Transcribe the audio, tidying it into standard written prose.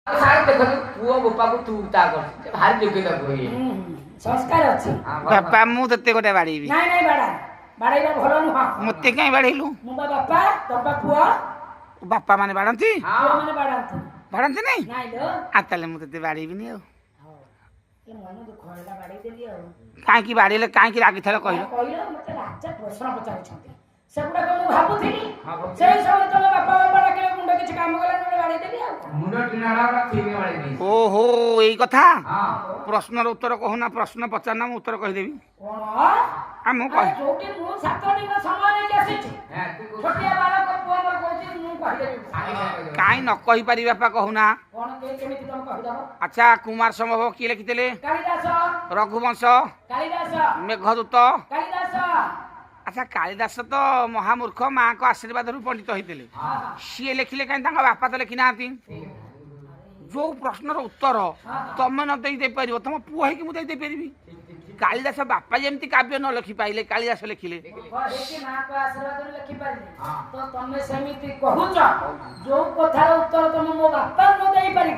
पुओ बोपा को तू ता कर भारी जोग्यता कोई संस्कार अछि बापा मु तते गोटे बाड़ीबी नाही नाही बाड़ा बाड़ाइबा भलो नुहा मते काई बाड़ीलु मु बापा तबा पुआ बापा माने बाड़ंती पुआ माने बाड़ांती बाड़ंती नहीं नाही लो आ ताले मु तते बाड़ीबिनी आ ए मन दुख होला बाड़ाई देली आ काई की बाड़ीले काई की रागी थले कहिलो कहिलो मते राजा प्रश्न पचार छथि सेबुडा को मु भाबुथिनी सेई समय तमे बापा बापा डाके मुंड किछ काम गला न बाड़ाई देली आ मुंड टिनाडा ठीक बाड़ी दी ओहो एई कथा हां प्रश्नर उत्तर कहूना प्रश्न पचारना मु उत्तर कहि देबी कोन आ मु कहि जोटी मु 7 दिन समय नै आसीछि हां तू छोटिया बालक पुआ मोर कहछि मु कहि देबी काई न कहि पारि बापा कहूना कोन के केमिति तम कहि दबो अच्छा कुमार संभव की लिखितले कालिदास रघुवंश कालिदास मेघदूत कालिदास अच्छा कालिदास तो महामूर्ख माँ को आशीर्वाद पंडित होते सी लिखिले कहीं बापा तो लिखी ना जो प्रश्नर उत्तर तुम न दे पार तुम पुआ है मुझे दे पारि कालिदास बापा जमी काव्य न लिखि पाइले कालिदास लिखिले माँ को आशीर्वाद लिखि पारि तो तमे सेमिति कहूच जो कथार उत्तर तुम मो बापा न दे पारि